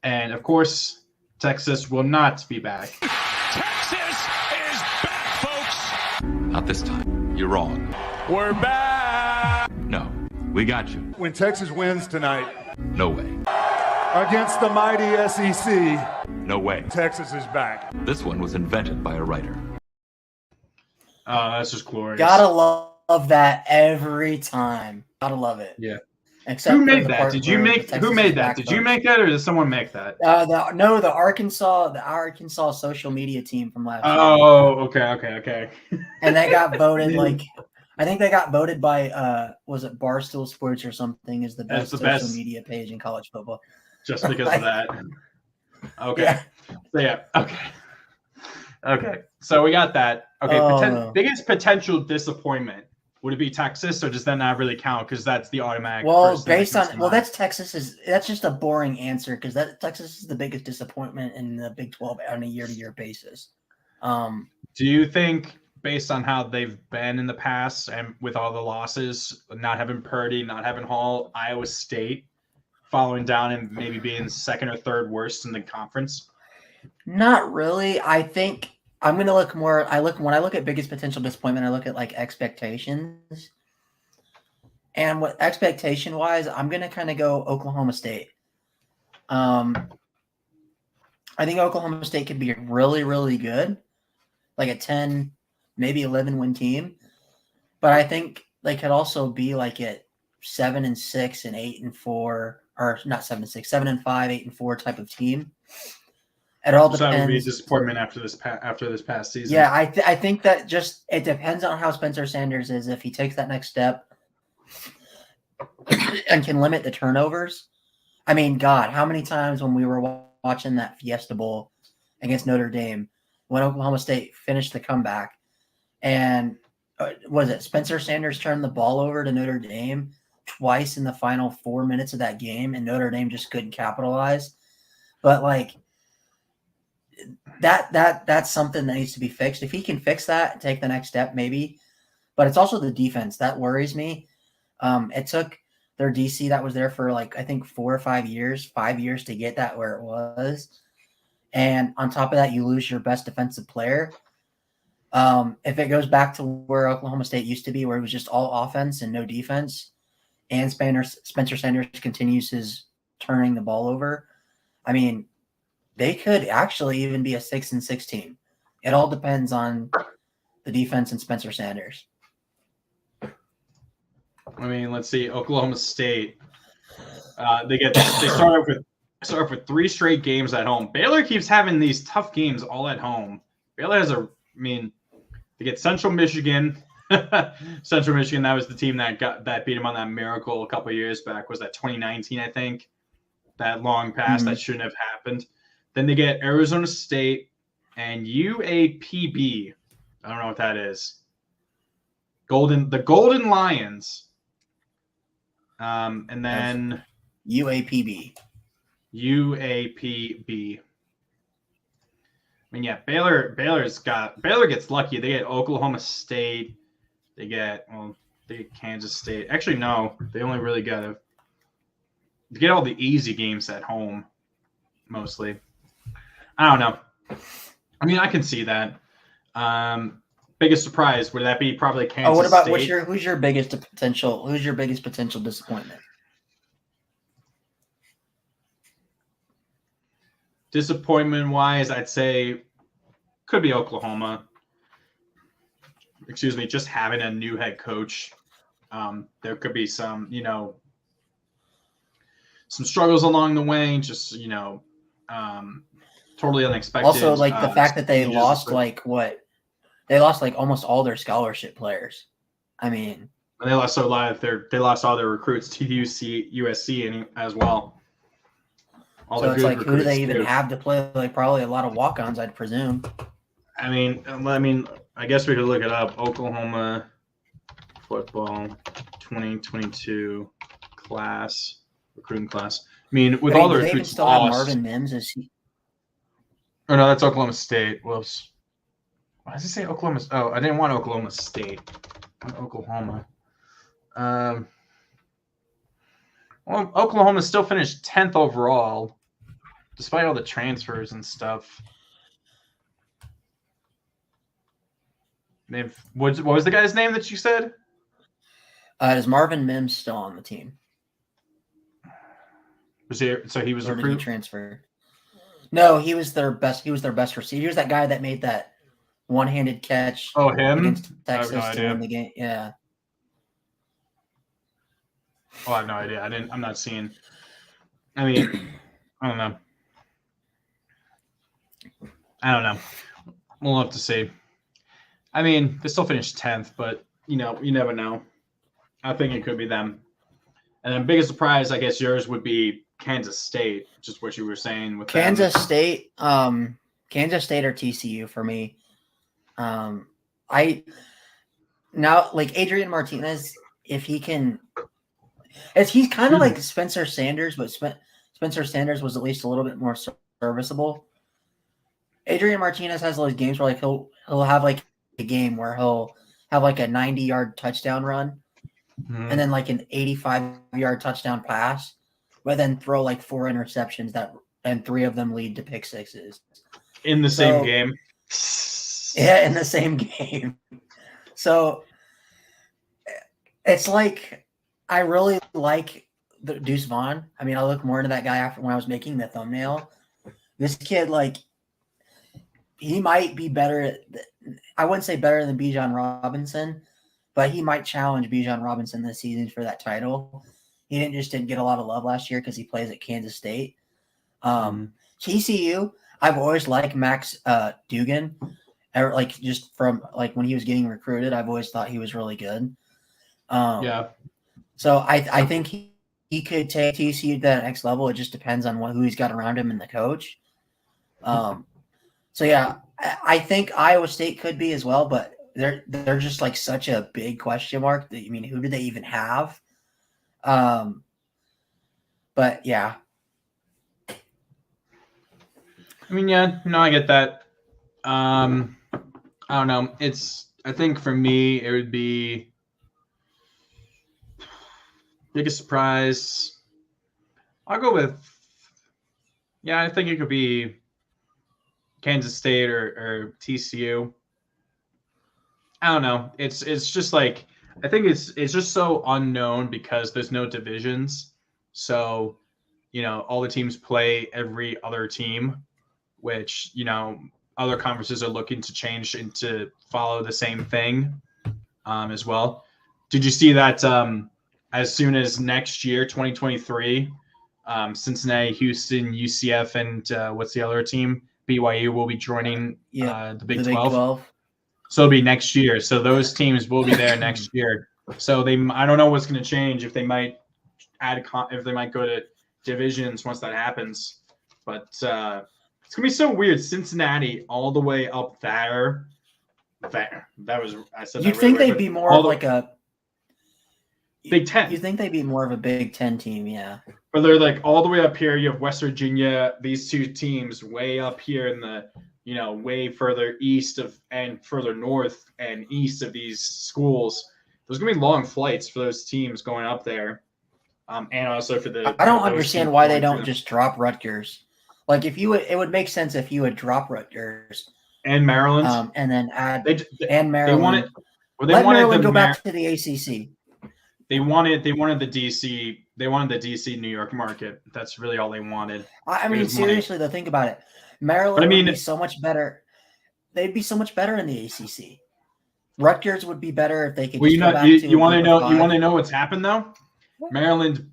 And, of course, Texas will not be back. Texas is back, folks. Not this time. You're wrong. We're back. No, we got you. When Texas wins tonight No way. against the mighty SEC, No way. Texas is back. This one was invented by a writer. Oh, that's just glorious. Gotta love that every time. Gotta love it. Yeah. Except Who for made the that? part Did you where make? the Who Texas made is that? back Did you vote. make that, or did someone make that? The Arkansas social media team from last year. Oh, okay. And they got voted like, I think they got voted by was it Barstool Sports or something as the That's best the social best. media page in college football. Just because of that. Okay. Yeah. So yeah. Okay. So we got that. Okay. Oh. Biggest potential disappointment. Would it be Texas, or does that not really count because that's the automatic? Well, first thing that based comes on to mind? that's just a boring answer because that Texas is the biggest disappointment in the Big 12 on a year-to-year basis. Do you think, based on how they've been in the past and with all the losses, not having Purdy, not having Hall, Iowa State following down and maybe being second or third worst in the conference? Not really. I think I'm gonna look more. When I look at biggest potential disappointment, I look at like expectations. And what expectation wise, I'm gonna kind of go Oklahoma State. I think Oklahoma State could be really, really good, like a 10, maybe 11 win team. But I think they could also be like at 7-6 and 8-4, or not 7-6, 7-5, 8-4 type of team. It all So that would be a depends. disappointment after this past season. Yeah, I think that just it depends on how Spencer Sanders is. If he takes that next step and can limit the turnovers. I mean, God, how many times when we were watching that Fiesta Bowl against Notre Dame, when Oklahoma State finished the comeback, and was it Spencer Sanders turned the ball over to Notre Dame twice in the final 4 minutes of that game, and Notre Dame just couldn't capitalize. But like that's something that needs to be fixed. If he can fix that and take the next step, maybe. But it's also the defense that worries me. It took their DC that was there for like I think 4 or 5 years, 5 years to get that where it was. And on top of that, you lose your best defensive player. If it goes back to where Oklahoma State used to be, where it was just all offense and no defense, and Spencer Sanders continues his turning the ball over, I mean, they could actually even be a 6-6 team. It all depends on the defense and Spencer Sanders. I mean, let's see. Oklahoma State. They start off with 3 straight games at home. Baylor keeps having these tough games all at home. Baylor has they get Central Michigan. Central Michigan, that was the team that beat them on that miracle a couple of years back. Was that 2019, I think? That long pass that shouldn't have happened. Then they get Arizona State and UAPB. I don't know what that is. The Golden Lions. And then UAPB. UAPB. I mean, yeah, Baylor gets lucky. They get Oklahoma State. They get Kansas State. Actually, no, they only really get all the easy games at home, mostly. I don't know. I mean, I can see that. Biggest surprise, would that be probably Kansas what about State? who's your biggest potential disappointment? Disappointment-wise, I'd say could be Oklahoma. Excuse me, just having a new head coach. There could be some struggles along the way, just, totally unexpected. Also, like the fact that they changes. lost they lost almost all their scholarship players. I mean, And they lost all their recruits to USC as well. All so the it's good like, who do they recruits, even too. have to play? Like, probably a lot of walk-ons, I'd presume. I mean, I guess we could look it up. Oklahoma football 2022 recruiting class. I mean, with Wait, all the do they even recruits still have lost. Marvin Mims? Is he? Oh no, that's Oklahoma State. Whoops. Why does it say Oklahoma? Oh, I didn't want Oklahoma State. I want Oklahoma. Well, Oklahoma still finished 10th overall, despite all the transfers and stuff. What was the guy's name that you said? Is Marvin Mims still on the team? So he was Or did he recruited? transfer? No, he was their best. He was their best receiver. He was that guy that made that one-handed catch Oh, him? against I have Texas no to idea. win the game. Yeah. Oh, I have no idea. I'm not seeing. I mean, I don't know. We'll have to see. I mean, they still finished 10th, but you never know. I think it could be them. And then biggest surprise, I guess yours would be Kansas State, just what you were saying with them. Kansas State or TCU for me. I now like Adrian Martinez, if he can, he's kind of like Spencer Sanders, but Spencer Sanders was at least a little bit more serviceable. Adrian Martinez has those games where like he'll have like a game where he'll have like a 90-yard touchdown run and then like an 85-yard touchdown pass, but then throw like 4 interceptions and 3 of them lead to pick sixes. In the same game. Yeah, in the same game. So it's like I really like the Deuce Vaughn. I mean, I look more into that guy after when I was making the thumbnail. This kid, like, he might be better. I wouldn't say better than Bijan Robinson, but he might challenge Bijan Robinson this season for that title. He didn't get a lot of love last year because he plays at Kansas State. TCU, I've always liked Max Duggan. Like just from like when he was getting recruited, I've always thought he was really good. Yeah. So I think he could take TCU to that next level. It just depends on who he's got around him and the coach. So yeah, I think Iowa State could be as well, but they're just like such a big question mark. I mean, who do they even have? But yeah. I mean, yeah, no, I get that. I don't know. I think for me, it would be biggest surprise. I'll go with, yeah, I think it could be Kansas State or TCU. I don't know. It's just like, I think it's just so unknown because there's no divisions. So, all the teams play every other team, which, other conferences are looking to change and to follow the same thing as well. Did you see that as soon as next year, 2023, Cincinnati, Houston, UCF, and what's the other team? BYU will be joining the Big 12. So it'll be next year. So those teams will be there next year. So I don't know what's going to change if they might if they might go to divisions once that happens. But it's going to be so weird. Cincinnati all the way up there. That was, I said You'd that think really they'd weird, be more of like a Big Ten. You think they'd be more of a Big Ten team, yeah. But they're like all the way up here. You have West Virginia, these two teams way up here in the, way further east and further north and east of these schools. There's going to be long flights for those teams going up there. And also for the. I don't understand why they don't just drop Rutgers. Like it would make sense if you would drop Rutgers and Maryland, and then add and Maryland. Let Maryland go back to the ACC. They wanted the DC. They wanted the DC New York market. That's really all they wanted. I mean, seriously, though, think about it. Maryland would be so much better. They'd be so much better in the ACC. Rutgers would be better if they could. Well, you want to know? You want to know what's happened though? Maryland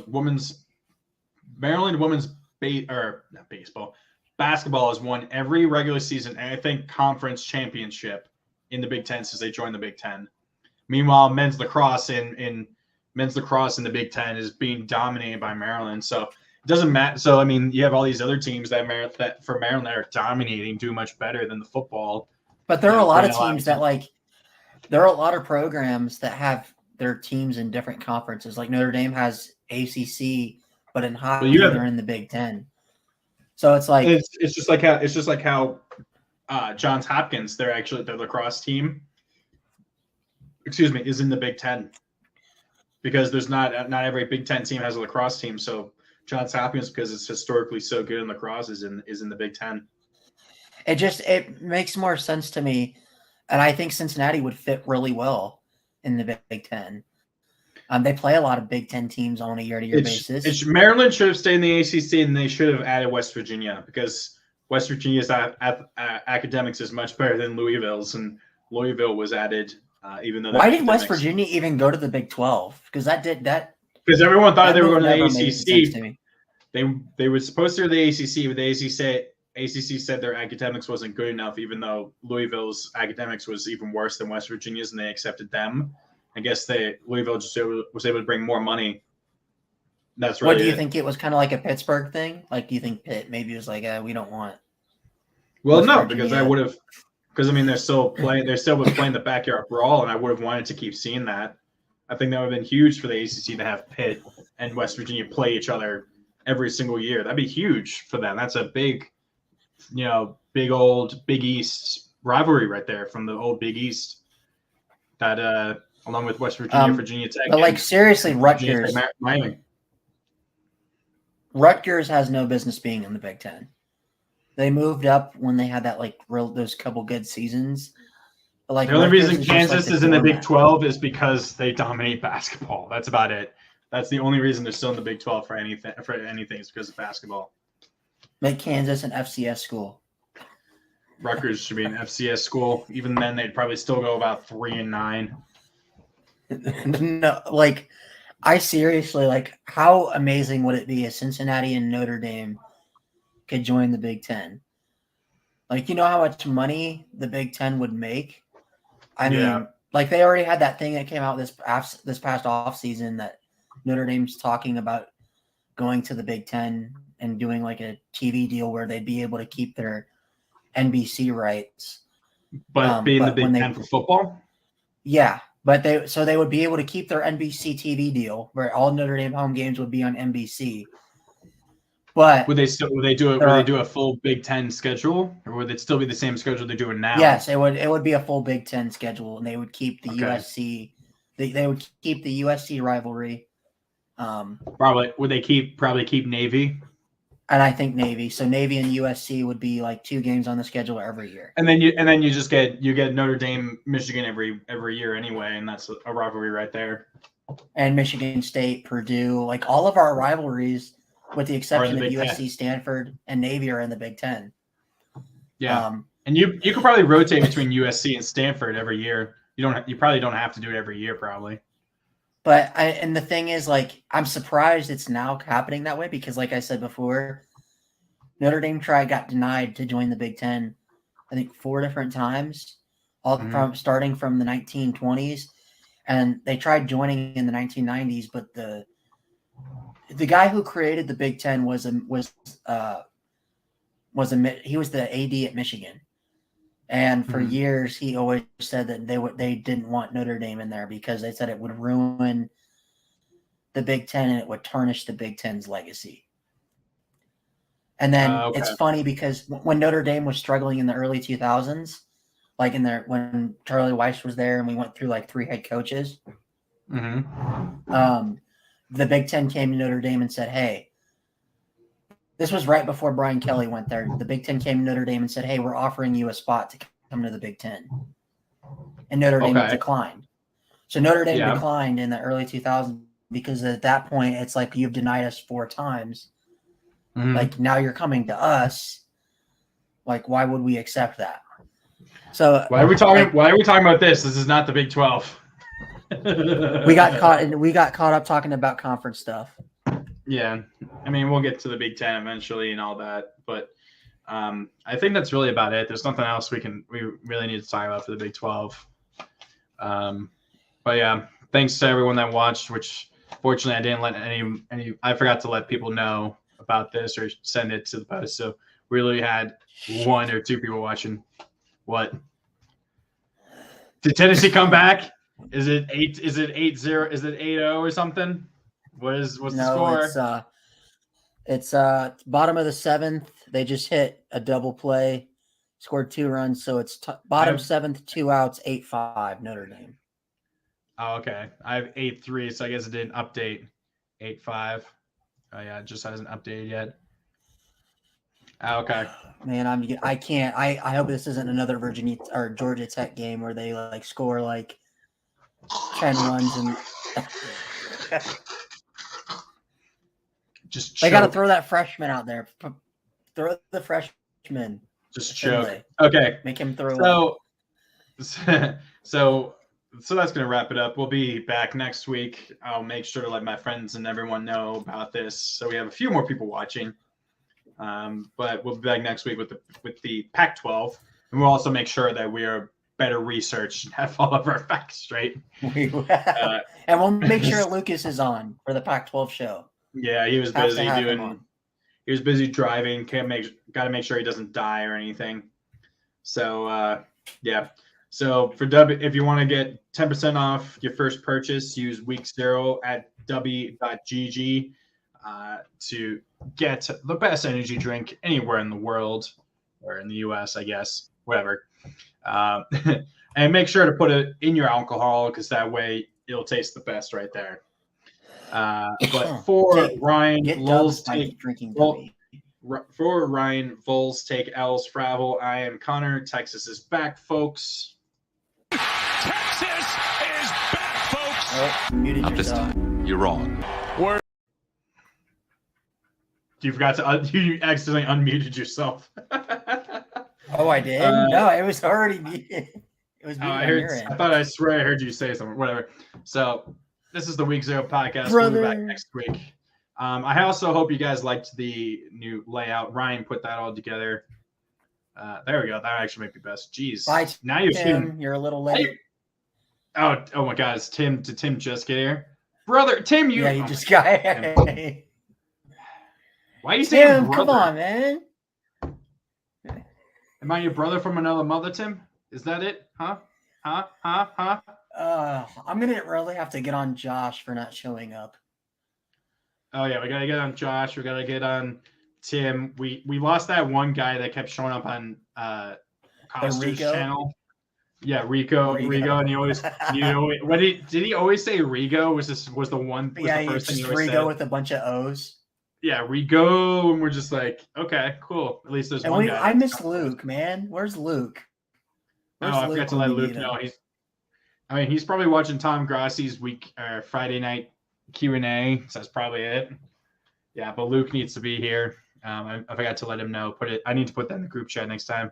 women's basketball has won every regular season and I think conference championship in the Big Ten since they joined the Big Ten. Meanwhile, men's lacrosse in the Big Ten is being dominated by Maryland. So it doesn't matter. So I mean, you have all these other teams that for Maryland that are dominating, do much better than the football. But there are a lot of teams that there are a lot of programs that have their teams in different conferences. Like Notre Dame has ACC, but in hockey they're in the Big Ten. So it's like it's just like how Johns Hopkins, their lacrosse team, is in the Big Ten because there's not every Big Ten team has a lacrosse team. So Johns Hopkins, because it's historically so good in lacrosse, is in the Big Ten. It makes more sense to me And I think Cincinnati would fit really well in the Big Ten. They play a lot of Big Ten teams on a year-to-year basis. Maryland should have stayed in the ACC, and they should have added West Virginia because West Virginia's academics is much better than Louisville's, and Louisville was added even though. Why did West Virginia even go to the Big 12? Because because everyone thought they were going to the ACC. They were supposed to go to the ACC, but the ACC said their academics wasn't good enough, even though Louisville's academics was even worse than West Virginia's, and they accepted them. I guess Louisville just was able to bring more money. That's really. What do you think? It was kind of like a Pittsburgh thing. Like, do you think Pitt maybe was like, we don't want? Well, West no, Virginia. because I would have. Because I mean, they're still playing the backyard brawl, and I would have wanted to keep seeing that. I think that would have been huge for the ACC to have Pitt and West Virginia play each other every single year. That'd be huge for them. That's a big, big old Big East rivalry right there from the old Big East. That along with West Virginia, Virginia Tech. But like seriously, Rutgers. Miami. Rutgers has no business being in the Big Ten. They moved up when they had that those couple good seasons. But like the only Rutgers reason Kansas is in the Big 12 is because they dominate basketball. That's about it. That's the only reason they're still in the Big 12 for anything. Is because of basketball. Make Kansas an FCS school. Rutgers should be an FCS school. Even then, they'd probably still go about 3-9. No, like I seriously how amazing would it be if Cincinnati and Notre Dame could join the Big Ten? Like, you know how much money the Big Ten would make? I mean, like they already had that thing that came out this past off season that Notre Dame's talking about going to the Big Ten and doing like a TV deal where they'd be able to keep their NBC rights. But being the Big Ten for football? Yeah. But they would be able to keep their NBC TV deal where all Notre Dame home games would be on NBC. But would they do a full Big Ten schedule, or would it still be the same schedule they're doing now? Yes, it would be a full Big Ten schedule, and they would keep the USC. They would keep the USC rivalry. Probably would they keep Navy? And I think Navy. So Navy and USC would be like 2 games on the schedule every year. And then you just get Notre Dame, Michigan every year anyway, and that's a rivalry right there. And Michigan State, Purdue, like all of our rivalries, with the exception of USC, Stanford, and Navy, are in the Big Ten. Yeah, and you could probably rotate between USC and Stanford every year. You probably don't have to do it every year, probably. But and the thing is, like, I'm surprised it's now happening that way because, like I said before, Notre Dame got denied to join the Big Ten, I think 4 different times, starting from the 1920s, and they tried joining in the 1990s. But the guy who created the Big Ten was the AD at Michigan. And for years, he always said that they didn't want Notre Dame in there because they said it would ruin the Big Ten and it would tarnish the Big Ten's legacy. And then it's funny because when Notre Dame was struggling in the early 2000s, like when Charlie Weiss was there and we went through like 3 head coaches, the Big Ten came to Notre Dame and said, hey, this was right before Brian Kelly went there. The Big Ten came to Notre Dame and said, hey, we're offering you a spot to come to the Big Ten. And Notre Dame declined. So Notre Dame declined in the early 2000s because at that point, it's like, you've denied us 4 times. Like, now you're coming to us. Like, why would we accept that? So why are we talking about this? This is not the Big 12. we got caught up talking about conference stuff. Yeah, I mean, we'll get to the Big Ten eventually and all that, but I think that's really about it. There's nothing else we really need to talk about for the Big 12. But yeah, thanks to everyone that watched. Which fortunately I didn't let any. I forgot to let people know about this or send it to the post. So we really had 1 or 2 people watching. What? Did Tennessee come back? Is it 8? Is it 8-0? Is it 8-0 or something? What's the score? It's bottom of the 7th. They just hit a double play, scored 2 runs. So it's bottom 7th, 2 outs, 8-5 Notre Dame. Oh, okay. I have 8-3, so I guess it didn't update. 8-5. Oh yeah, it just hasn't updated yet. Okay. Man, I can't. I hope this isn't another Virginia or Georgia Tech game where they like score like 10 runs and Just they got to choke. throw that freshman out there. Throw the freshman. Just Finlay. choke. Okay. Make him throw. So that's gonna wrap it up. We'll be back next week. I'll make sure to let my friends and everyone know about this, so we have a few more people watching. But we'll be back next week with the Pac-12, and we'll also make sure that we are better researched and have all of our facts straight. And we'll make sure Lucas is on for the Pac-12 show. Yeah, he was Have to busy have him doing. on. He was busy driving. Got to make sure he doesn't die or anything. So yeah. So for if you want to get 10% off your first purchase, use week 0 at w.gg to get the best energy drink anywhere in the world, or in the US, I guess, whatever. And make sure to put it in your alcohol, because that way it'll taste the best right there. But for Ryan, Lulz take drinking. For Ryan, Vols take L's Fravel. I am Connor. Texas is back, folks. Texas is back, folks. Oh, muted Not this yourself. time. You're wrong. You forgot to you accidentally unmuted yourself. Oh, I did. No, it was already muted. It was muted I on your end. I swear I heard you say something. Whatever. So this is the Week 0 podcast. Brother. We'll be back next week. I also hope you guys liked the new layout. Ryan put that all together. There we go. That actually might be best. Jeez. Bye, Now you're Tim. You're a little late. Oh my God! Is Tim? Did Tim just get here, brother? Tim, you? Yeah, you just got. Why are you saying Tim, brother? come on, man. Am I your brother from another mother, Tim? Is that it? Huh? I'm gonna really have to get on Josh for not showing up. Oh yeah, we gotta get on Josh. We gotta get on Tim. We lost that one guy that kept showing up on Costa's channel. Yeah, Rico, and he always, what did he always say? Rigo was the one. Was the first thing he always Rigo said. with a bunch of O's. Yeah, Rigo, and we're just like, okay, cool. At least there's one guy. I miss Luke, man. Where's Luke? I forgot to let Luke know. He's probably watching Tom Grassi's Friday night Q&A, so that's probably it. Yeah, but Luke needs to be here. I forgot to let him know. I need to put that in the group chat next time.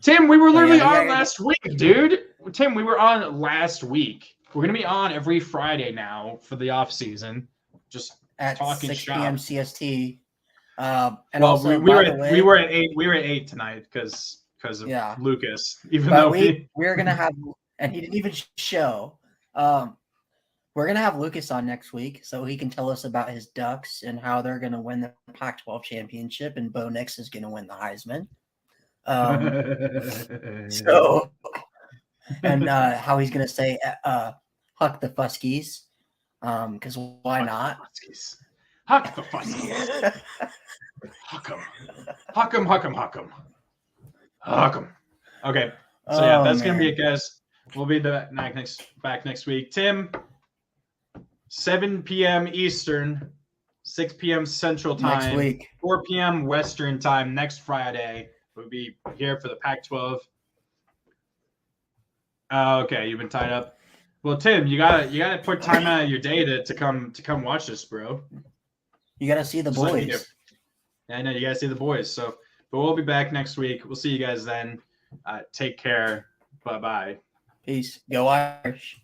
Tim, we were literally on last week, dude. Tim, we were on last week. We're gonna be on every Friday now for the off season. Just at talking 6 shop. p.m. CST. And well, also, we were at 8. We were at 8 tonight because of Lucas. Even though we're gonna have, and he didn't even show. We're gonna have Lucas on next week so he can tell us about his Ducks and how they're gonna win the Pac-12 championship, and Bo Nix is gonna win the Heisman. So, and how he's gonna say "huck the Fuskies," because why not? Huck the Fuskies. Huck 'em. Huck 'em. Huck 'em. Huck 'em. Huck 'em. Okay, so yeah, that's gonna be it, guys. We'll be back next week. Tim, 7 p.m. Eastern, 6 p.m. Central Time, next week, 4 p.m. Western Time next Friday. We'll be here for the Pac-12. Okay, you've been tied up. Well, Tim, you gotta put time out of your day to come watch this, bro. You gotta see the Just like boys. I know you gotta see the boys. So, but we'll be back next week. We'll see you guys then. Take care. Bye bye. Peace. Go Irish.